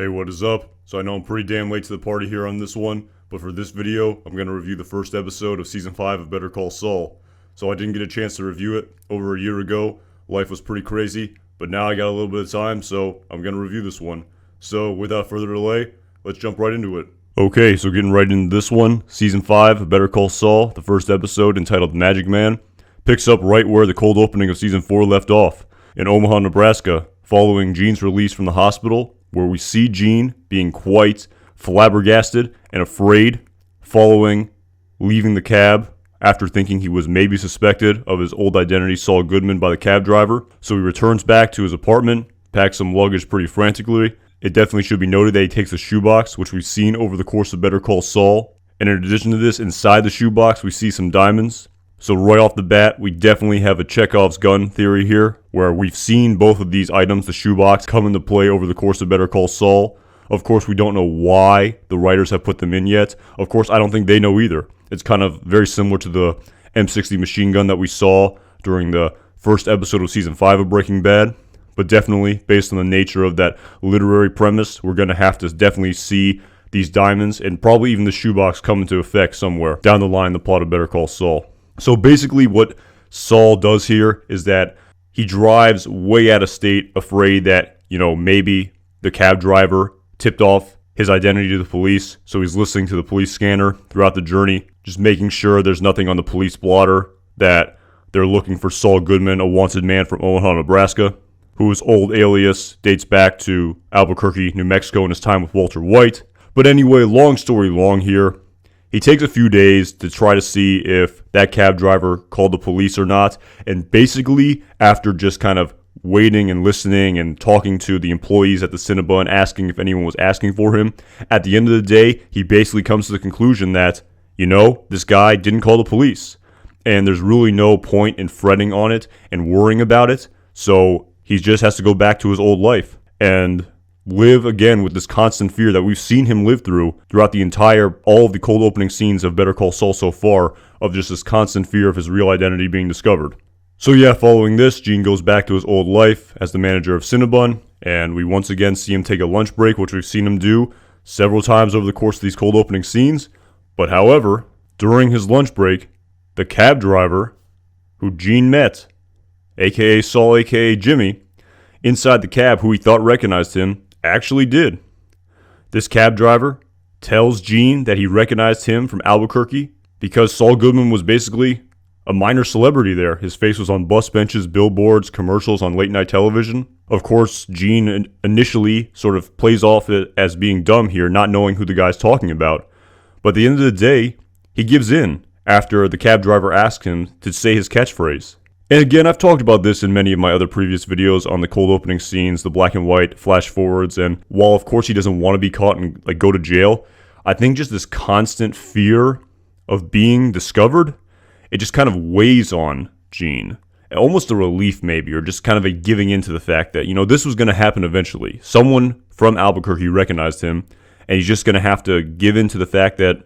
Hey, what is up? So I know I'm pretty damn late to the party here on this one, but for this video, I'm going to review the first episode of Season 5 of Better Call Saul. So I didn't get a chance to review it over a year ago. Life was pretty crazy, but now I got a little bit of time, so I'm going to review this one. So without further delay, let's jump right into it. Okay, so getting right into this one, Season 5 of Better Call Saul, the first episode entitled Magic Man, picks up right where the cold opening of Season 4 left off, in Omaha, Nebraska, following Gene's release from the hospital, where we see Gene being quite flabbergasted and afraid following leaving the cab after thinking he was maybe suspected of his old identity, Saul Goodman, by the cab driver. So he returns back to his apartment, packs some luggage pretty frantically. It definitely should be noted that he takes a shoebox, which we've seen over the course of Better Call Saul. And in addition to this, inside the shoebox, we see some diamonds. So right off the bat, we definitely have a Chekhov's gun theory here, where we've seen both of these items, the shoebox, come into play over the course of Better Call Saul. Of course, we don't know why the writers have put them in yet. Of course, I don't think they know either. It's kind of very similar to the M60 machine gun that we saw during the first episode of Season 5 of Breaking Bad. But definitely, based on the nature of that literary premise, we're going to have to definitely see these diamonds and probably even the shoebox come into effect somewhere down the line in the plot of Better Call Saul. So basically what Saul does here is that he drives way out of state, afraid that, maybe the cab driver tipped off his identity to the police. So he's listening to the police scanner throughout the journey, just making sure there's nothing on the police blotter that they're looking for Saul Goodman, a wanted man from Omaha, Nebraska, whose old alias dates back to Albuquerque, New Mexico, and his time with Walter White. But anyway, long story long here. He takes a few days to try to see if that cab driver called the police or not. And basically, after just kind of waiting and listening and talking to the employees at the Cinnabon, asking if anyone was asking for him, at the end of the day, he basically comes to the conclusion that, this guy didn't call the police. And there's really no point in fretting on it and worrying about it. So he just has to go back to his old life and live again with this constant fear that we've seen him live throughout all of the cold opening scenes of Better Call Saul so far, of just this constant fear of his real identity being discovered. So yeah, following this, Gene goes back to his old life as the manager of Cinnabon, and we once again see him take a lunch break, which we've seen him do several times over the course of these cold opening scenes. But however, during his lunch break, the cab driver, who Gene met, aka Saul, aka Jimmy, inside the cab, who he thought recognized him, actually did. This cab driver tells Gene that he recognized him from Albuquerque because Saul Goodman was basically a minor celebrity there. His face was on bus benches, billboards, commercials on late night television. Of course, Gene initially sort of plays off it as being dumb here, not knowing who the guy's talking about. But at the end of the day, he gives in after the cab driver asks him to say his catchphrase. And again, I've talked about this in many of my other previous videos on the cold opening scenes, the black and white flash forwards, and while of course he doesn't want to be caught and go to jail, I think just this constant fear of being discovered, it just kind of weighs on Gene. Almost a relief maybe, or just kind of a giving in to the fact that, this was going to happen eventually. Someone from Albuquerque recognized him, and he's just going to have to give in to the fact that,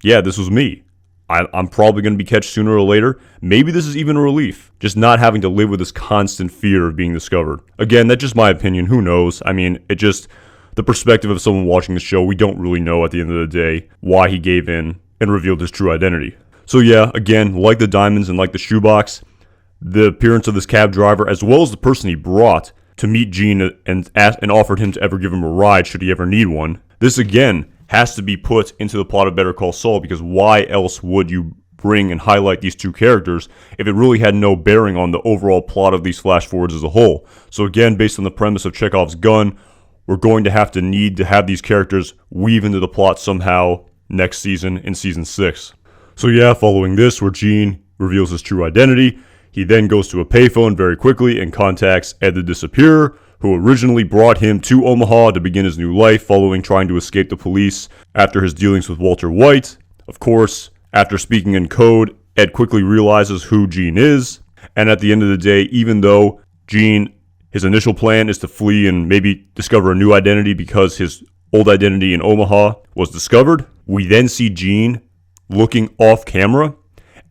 yeah, this was me. I'm probably going to be catched sooner or later. Maybe this is even a relief, just not having to live with this constant fear of being discovered. Again, that's just my opinion. Who knows? I mean, the perspective of someone watching the show, we don't really know at the end of the day why he gave in and revealed his true identity. So yeah, again, like the diamonds and like the shoebox, the appearance of this cab driver, as well as the person he brought to meet Gene and offered him to ever give him a ride should he ever need one, this again has to be put into the plot of Better Call Saul, because why else would you bring and highlight these two characters if it really had no bearing on the overall plot of these flash forwards as a whole? So again, based on the premise of Chekhov's gun, we're going to need to have these characters weave into the plot somehow next season in Season 6. So yeah, following this, where Gene reveals his true identity, he then goes to a payphone very quickly and contacts Ed the Disappearer, who originally brought him to Omaha to begin his new life following trying to escape the police after his dealings with Walter White. Of course, after speaking in code, Ed quickly realizes who Gene is, and at the end of the day, even though Gene, his initial plan is to flee and maybe discover a new identity because his old identity in Omaha was discovered, we then see Gene looking off camera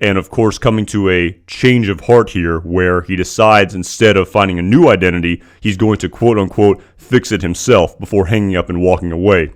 and of course coming to a change of heart here where he decides instead of finding a new identity, he's going to quote-unquote fix it himself before hanging up and walking away.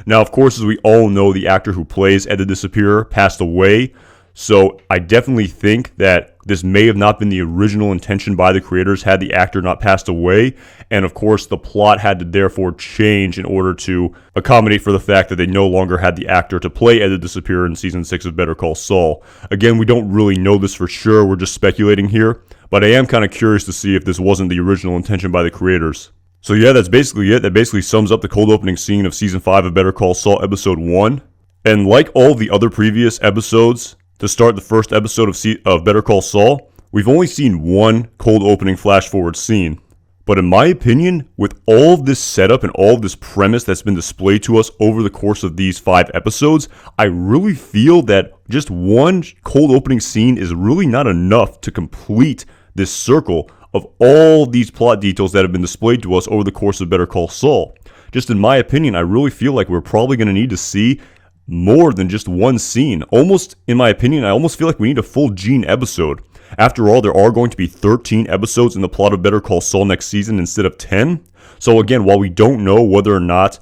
Now, of course, as we all know, the actor who plays Ed the Disappearer passed away, so I definitely think that this may have not been the original intention by the creators had the actor not passed away, and of course the plot had to therefore change in order to accommodate for the fact that they no longer had the actor to play Ed the Disappearer in Season 6 of Better Call Saul. Again, we don't really know this for sure, we're just speculating here, but I am kind of curious to see if this wasn't the original intention by the creators. So yeah, that's basically it. That basically sums up the cold opening scene of Season 5 of Better Call Saul Episode 1. And like all the other previous episodes, to start the first episode of Better Call Saul, we've only seen one cold opening flash forward scene. But in my opinion, with all of this setup and all of this premise that's been displayed to us over the course of these 5 episodes, I really feel that just one cold opening scene is really not enough to complete this circle of all these plot details that have been displayed to us over the course of Better Call Saul. Just in my opinion, I really feel like we're probably going to need to see more than just one scene. Almost, in my opinion, I almost feel like we need a full Gene episode. After all, there are going to be 13 episodes in the plot of Better Call Saul next season instead of 10. So again, while we don't know whether or not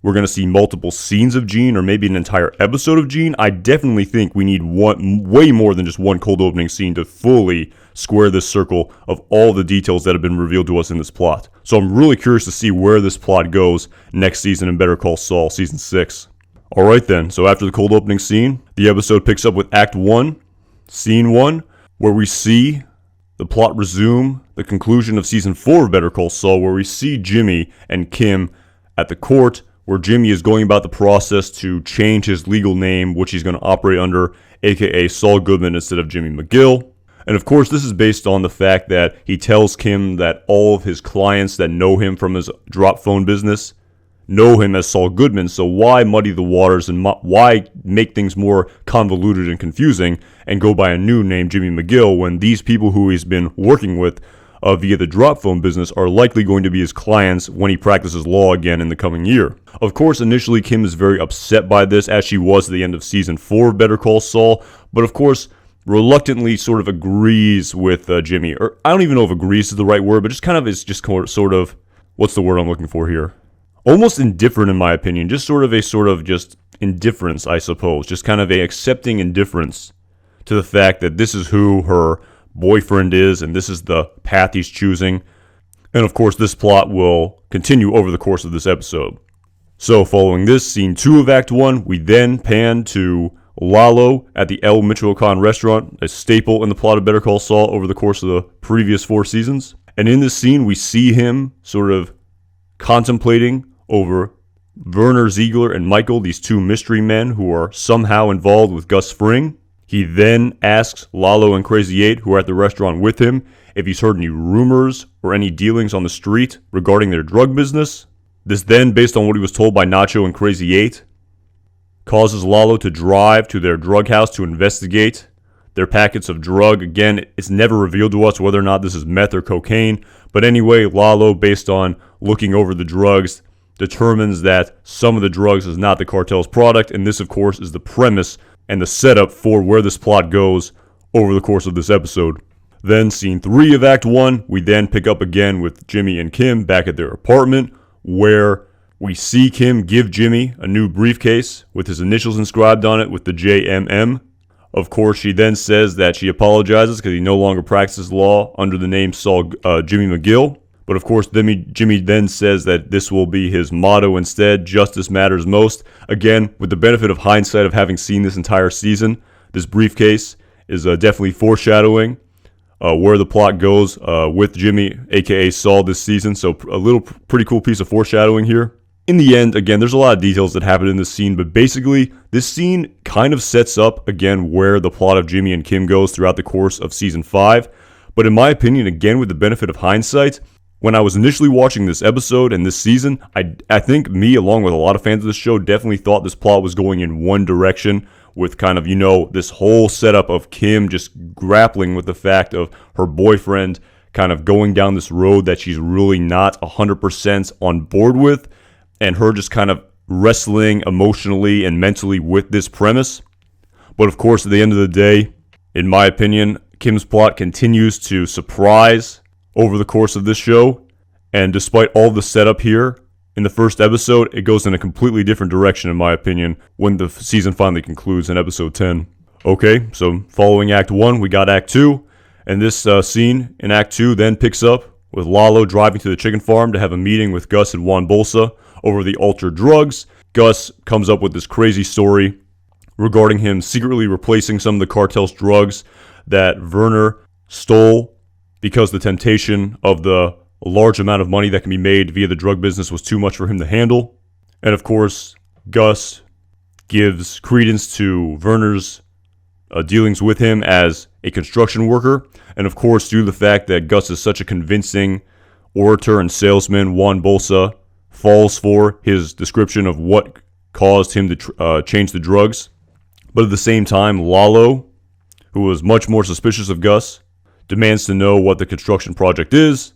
we're going to see multiple scenes of Gene or maybe an entire episode of Gene, I definitely think we need way more than just one cold opening scene to fully square this circle of all the details that have been revealed to us in this plot. So I'm really curious to see where this plot goes next season in Better Call Saul Season 6. Alright then, so after the cold opening scene, the episode picks up with Act 1, Scene 1, where we see the plot resume the conclusion of Season 4 of Better Call Saul, where we see Jimmy and Kim at the court, where Jimmy is going about the process to change his legal name, which he's going to operate under, aka Saul Goodman instead of Jimmy McGill. And of course, this is based on the fact that he tells Kim that all of his clients that know him from his drop phone business know him as Saul Goodman, so why muddy the waters and why make things more convoluted and confusing and go by a new name, Jimmy McGill, when these people who he's been working with via the drop phone business are likely going to be his clients when he practices law again in the coming year. Of course, initially Kim is very upset by this, as she was at the end of Season 4 of Better Call Saul, but of course, reluctantly sort of agrees with Jimmy, or I don't even know if agrees is the right word, but just kind of is just sort of, what's the word I'm looking for here? Almost indifferent in my opinion, just sort of just indifference, I suppose, just kind of a accepting indifference to the fact that this is who her boyfriend is and this is the path he's choosing. And of course, this plot will continue over the course of this episode. So following this, Scene 2 of Act 1, we then pan to Lalo at the El Michoacan restaurant, a staple in the plot of Better Call Saul over the course of the previous 4 seasons. And in this scene, we see him sort of contemplating over Werner Ziegler and Michael, these 2 mystery men who are somehow involved with Gus Fring. He then asks Lalo and Crazy 8, who are at the restaurant with him, if he's heard any rumors or any dealings on the street regarding their drug business. This then, based on what he was told by Nacho and Crazy 8, causes Lalo to drive to their drug house to investigate their packets of drug. Again, it's never revealed to us whether or not this is meth or cocaine. But anyway, Lalo, based on looking over the drugs, determines that some of the drugs is not the cartel's product. And this, of course, is the premise and the setup for where this plot goes over the course of this episode. Then, Scene 3 of Act 1, we then pick up again with Jimmy and Kim back at their apartment, where we see Kim give Jimmy a new briefcase with his initials inscribed on it with the JMM. Of course, she then says that she apologizes because he no longer practices law under the name Jimmy McGill. But of course, Jimmy then says that this will be his motto instead, justice matters most. Again, with the benefit of hindsight of having seen this entire season, this briefcase is definitely foreshadowing where the plot goes with Jimmy, aka Saul, this season. So a pretty cool piece of foreshadowing here. In the end, again, there's a lot of details that happen in this scene, but basically, this scene kind of sets up, again, where the plot of Jimmy and Kim goes throughout the course of Season 5. But in my opinion, again, with the benefit of hindsight, when I was initially watching this episode and this season, I think me, along with a lot of fans of the show, definitely thought this plot was going in one direction, with kind of, this whole setup of Kim just grappling with the fact of her boyfriend kind of going down this road that she's really not 100% on board with, and her just kind of wrestling emotionally and mentally with this premise. But of course, at the end of the day, In my opinion, Kim's plot continues to surprise over the course of this show, and despite all the setup here in the first episode, it goes in a completely different direction in my opinion when the season finally concludes in episode 10. Okay, so following Act 1, we got Act 2, and this scene in Act 2 then picks up with Lalo driving to the chicken farm to have a meeting with Gus and Juan Bolsa over the altered drugs. Gus comes up with this crazy story regarding him secretly replacing some of the cartel's drugs that Werner stole because the temptation of the large amount of money that can be made via the drug business was too much for him to handle. And of course, Gus gives credence to Werner's dealings with him as a construction worker. And of course, due to the fact that Gus is such a convincing orator and salesman, Juan Bolsa falls for his description of what caused him to change the drugs. But at the same time, Lalo, who was much more suspicious of Gus, demands to know what the construction project is.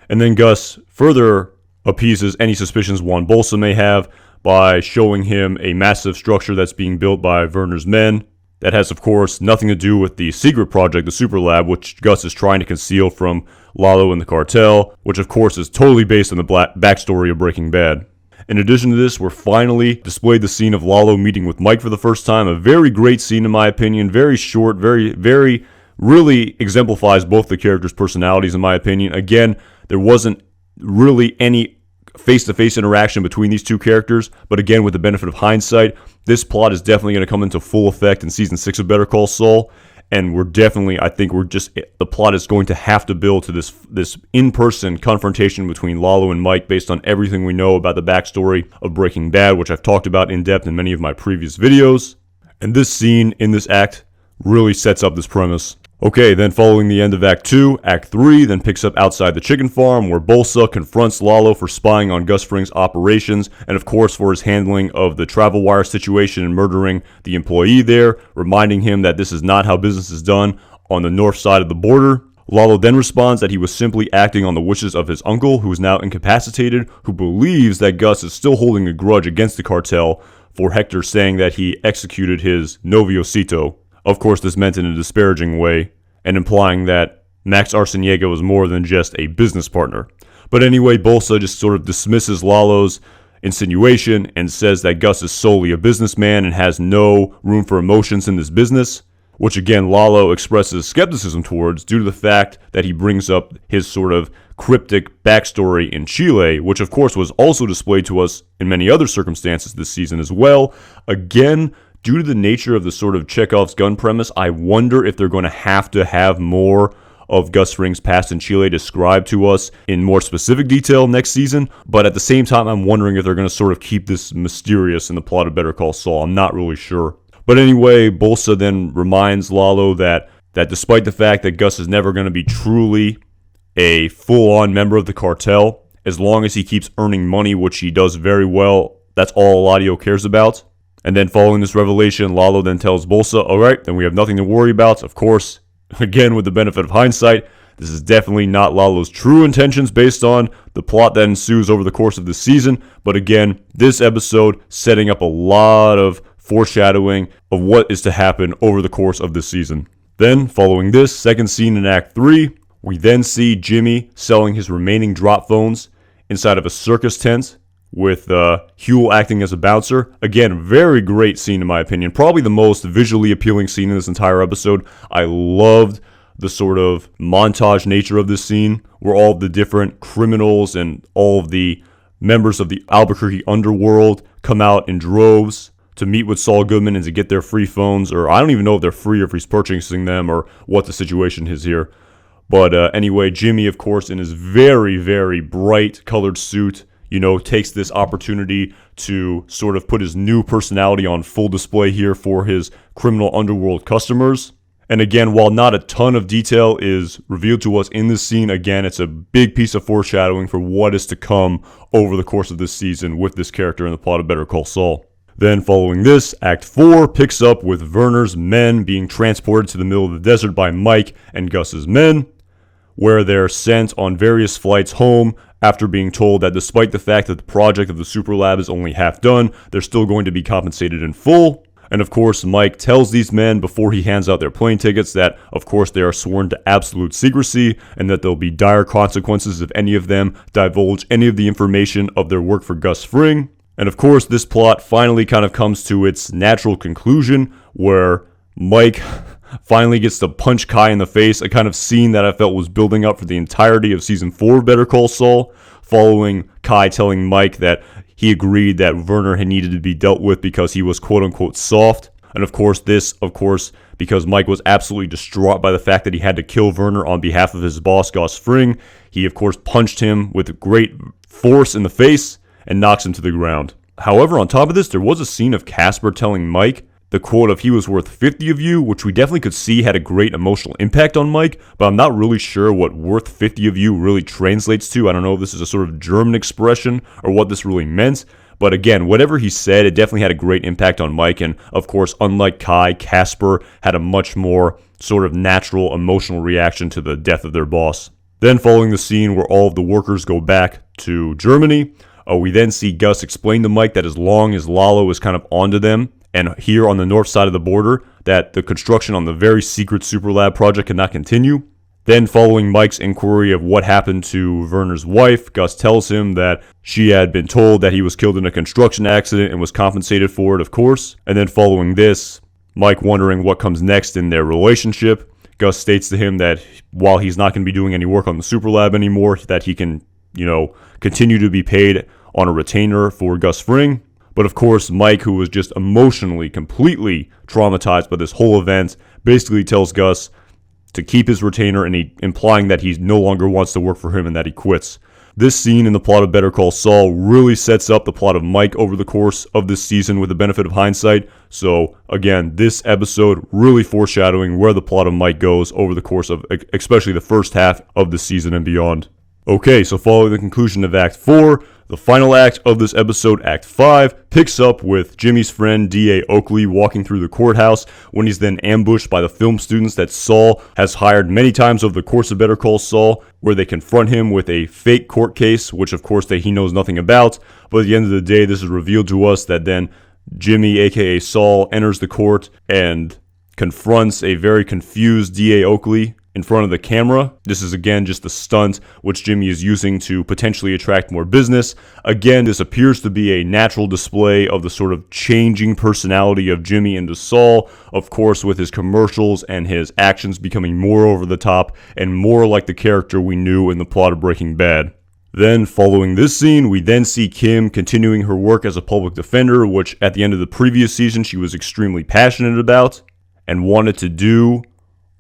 And then Gus further appeases any suspicions Juan Bolsa may have by showing him a massive structure that's being built by Werner's men. That has, of course, nothing to do with the secret project, the Super Lab, which Gus is trying to conceal from Lalo and the cartel, which, of course, is totally based on the backstory of Breaking Bad. In addition to this, we're finally displayed the scene of Lalo meeting with Mike for the first time. A very great scene, in my opinion. Very short, very, really exemplifies both the characters' personalities, in my opinion. Again, there wasn't really any face-to-face interaction between these two characters, but again, with the benefit of hindsight, this plot is definitely going to come into full effect in Season 6 of Better Call Saul, and the plot is going to have to build to this in-person confrontation between Lalo and Mike based on everything we know about the backstory of Breaking Bad, which I've talked about in depth in many of my previous videos. And this scene in this act really sets up this premise. Okay, then following the end of Act 2, Act 3 then picks up outside the chicken farm where Bolsa confronts Lalo for spying on Gus Fring's operations and of course for his handling of the travel wire situation and murdering the employee there, reminding him that this is not how business is done on the north side of the border. Lalo then responds that he was simply acting on the wishes of his uncle, who is now incapacitated, who believes that Gus is still holding a grudge against the cartel for Hector saying that he executed his noviocito. Of course, this meant in a disparaging way, and implying that Max Arciniega was more than just a business partner. But anyway, Bolsa just sort of dismisses Lalo's insinuation and says that Gus is solely a businessman and has no room for emotions in this business, which again, Lalo expresses skepticism towards due to the fact that he brings up his sort of cryptic backstory in Chile, which of course was also displayed to us in many other circumstances this season as well. Again, due to the nature of the sort of Chekhov's gun premise, I wonder if they're going to have more of Gus Fring's past in Chile described to us in more specific detail next season. But at the same time, I'm wondering if they're going to sort of keep this mysterious in the plot of Better Call Saul. I'm not really sure. But anyway, Bolsa then reminds Lalo that despite the fact that Gus is never going to be truly a full-on member of the cartel, as long as he keeps earning money, which he does very well, that's all Eladio cares about. And then following this revelation, Lalo then tells Bolsa, alright, then we have nothing to worry about. Of course, again, with the benefit of hindsight, this is definitely not Lalo's true intentions based on the plot that ensues over the course of this season. But again, this episode setting up a lot of foreshadowing of what is to happen over the course of this season. Then, following this second scene in Act 3, we then see Jimmy selling his remaining drop phones inside of a circus tent, with Huel acting as a bouncer. Again, very great scene in my opinion. Probably the most visually appealing scene in this entire episode. I loved the sort of montage nature of this scene, where all of the different criminals and all of the members of the Albuquerque underworld come out in droves to meet with Saul Goodman and to get their free phones, or I don't even know if they're free or if he's purchasing them or what the situation is here. But anyway, Jimmy, of course, in his very, very bright colored suit, takes this opportunity to sort of put his new personality on full display here for his criminal underworld customers. And again, while not a ton of detail is revealed to us in this scene, again, it's a big piece of foreshadowing for what is to come over the course of this season with this character in the plot of Better Call Saul. Then following this, Act 4 picks up with Werner's men being transported to the middle of the desert by Mike and Gus's men, where they're sent on various flights home after being told that despite the fact that the project of the Super Lab is only half done, they're still going to be compensated in full. And of course, Mike tells these men before he hands out their plane tickets that, of course, they are sworn to absolute secrecy and that there'll be dire consequences if any of them divulge any of the information of their work for Gus Fring. And of course, this plot finally kind of comes to its natural conclusion where Mike finally gets to punch Kai in the face, a kind of scene that I felt was building up for the entirety of Season 4 of Better Call Saul, following Kai telling Mike that he agreed that Werner had needed to be dealt with because he was quote-unquote soft. And of course, because Mike was absolutely distraught by the fact that he had to kill Werner on behalf of his boss, Gus Fring, he of course punched him with great force in the face and knocks him to the ground. However, on top of this, there was a scene of Casper telling Mike the quote of "he was worth 50 of you," which we definitely could see had a great emotional impact on Mike, but I'm not really sure what "worth 50 of you" really translates to. I don't know if this is a sort of German expression or what this really meant, but again, whatever he said, it definitely had a great impact on Mike, and of course, unlike Kai, Casper had a much more sort of natural emotional reaction to the death of their boss. Then following the scene where all of the workers go back to Germany, we then see Gus explain to Mike that as long as Lalo is kind of onto them, and here on the north side of the border, that the construction on the very secret super lab project cannot continue. Then following Mike's inquiry of what happened to Werner's wife, Gus tells him that she had been told that he was killed in a construction accident and was compensated for it, of course. And then following this, Mike wondering what comes next in their relationship, Gus states to him that while he's not going to be doing any work on the super lab anymore, that he can, continue to be paid on a retainer for Gus Fring. But of course, Mike, who was just emotionally completely traumatized by this whole event, basically tells Gus to keep his retainer, and implying that he no longer wants to work for him and that he quits. This scene in the plot of Better Call Saul really sets up the plot of Mike over the course of this season with the benefit of hindsight. So again, this episode really foreshadowing where the plot of Mike goes over the course of especially the first half of the season and beyond. Okay, so following the conclusion of Act 4, the final act of this episode, Act 5, picks up with Jimmy's friend D.A. Oakley walking through the courthouse when he's then ambushed by the film students that Saul has hired many times over the course of Better Call Saul, where they confront him with a fake court case, which of course he knows nothing about. But at the end of the day, this is revealed to us that then Jimmy, aka Saul, enters the court and confronts a very confused D.A. Oakley in front of the camera. This is again just a stunt which Jimmy is using to potentially attract more business. Again, this appears to be a natural display of the sort of changing personality of Jimmy into Saul, of course with his commercials and his actions becoming more over the top and more like the character we knew in the plot of Breaking Bad. Then, following this scene, we then see Kim continuing her work as a public defender, which at the end of the previous season she was extremely passionate about and wanted to do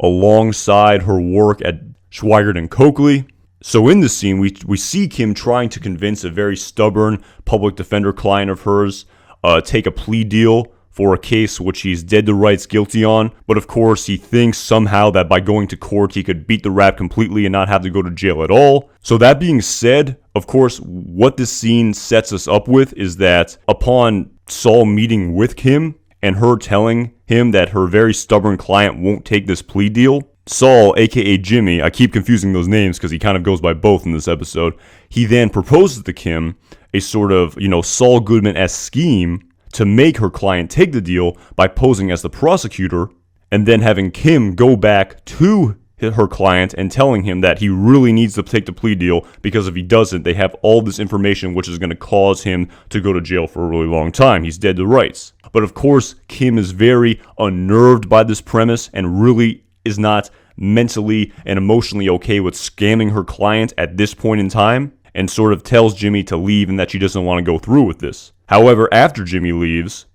alongside her work at Schweigert and Coakley. So in this scene, we see Kim trying to convince a very stubborn public defender client of hers take a plea deal for a case which he's dead to rights guilty on. But of course, he thinks somehow that by going to court, he could beat the rap completely and not have to go to jail at all. So that being said, of course, what this scene sets us up with is that upon Saul meeting with Kim, and her telling him that her very stubborn client won't take this plea deal, Saul, aka Jimmy, I keep confusing those names because he kind of goes by both in this episode, he then proposes to Kim a sort of, Saul Goodman-esque scheme to make her client take the deal by posing as the prosecutor, and then having Kim go back to her client and telling him that he really needs to take the plea deal because if he doesn't, they have all this information which is going to cause him to go to jail for a really long time. He's dead to rights. But of course, Kim is very unnerved by this premise and really is not mentally and emotionally okay with scamming her client at this point in time, and sort of tells Jimmy to leave and that she doesn't want to go through with this. However, after Jimmy leaves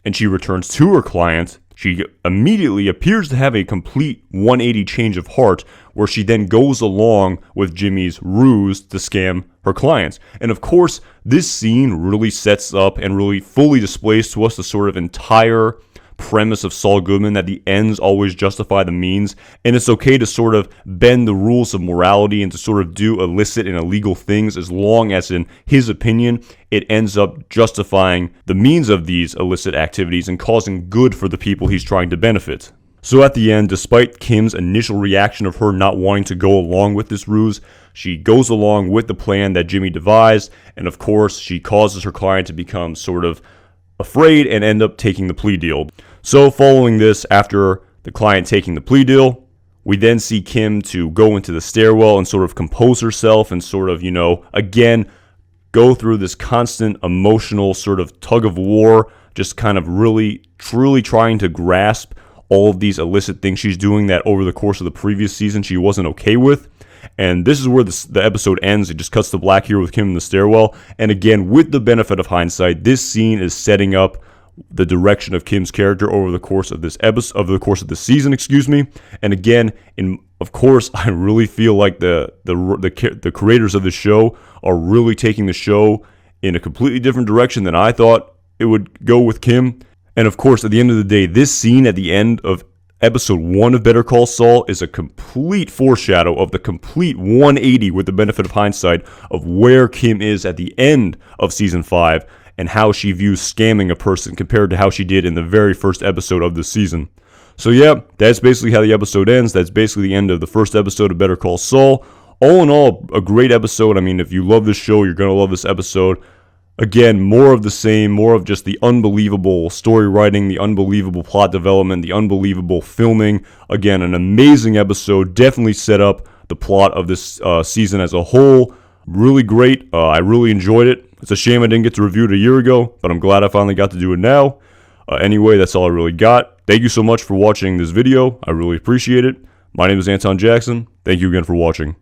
and she returns to her client, she immediately appears to have a complete 180 change of heart, where she then goes along with Jimmy's ruse to scam her clients. And of course, this scene really sets up and really fully displays to us the sort of entire premise of Saul Goodman, that the ends always justify the means, and it's okay to sort of bend the rules of morality and to sort of do illicit and illegal things as long as, in his opinion, it ends up justifying the means of these illicit activities and causing good for the people he's trying to benefit. So at the end, despite Kim's initial reaction of her not wanting to go along with this ruse, she goes along with the plan that Jimmy devised, and of course, she causes her client to become sort of afraid and end up taking the plea deal. So following this, after the client taking the plea deal, we then see Kim to go into the stairwell and sort of compose herself and sort of, again, go through this constant emotional sort of tug of war, just kind of really, truly trying to grasp all of these illicit things she's doing that over the course of the previous season she wasn't okay with. And this is where the episode ends. It just cuts to black here with Kim in the stairwell. And again, with the benefit of hindsight, this scene is setting up the direction of Kim's character over the course of this episode, over the course of the season, And again, of course, I really feel like the creators of the show are really taking the show in a completely different direction than I thought it would go with Kim. And of course, at the end of the day, this scene at the end of episode 1 of Better Call Saul is a complete foreshadow of the complete 180 with the benefit of hindsight of where Kim is at the end of season 5 and how she views scamming a person compared to how she did in the very first episode of the season. So yeah, that's basically how the episode ends. That's basically the end of the first episode of Better Call Saul. All in all, a great episode. I mean, if you love this show, you're going to love this episode. Again, more of the same, more of just the unbelievable story writing, the unbelievable plot development, the unbelievable filming. Again, an amazing episode. Definitely set up the plot of this season as a whole. Really great. I really enjoyed it. It's a shame I didn't get to review it a year ago, but I'm glad I finally got to do it now. Anyway, that's all I really got. Thank you so much for watching this video. I really appreciate it. My name is Anton Jackson. Thank you again for watching.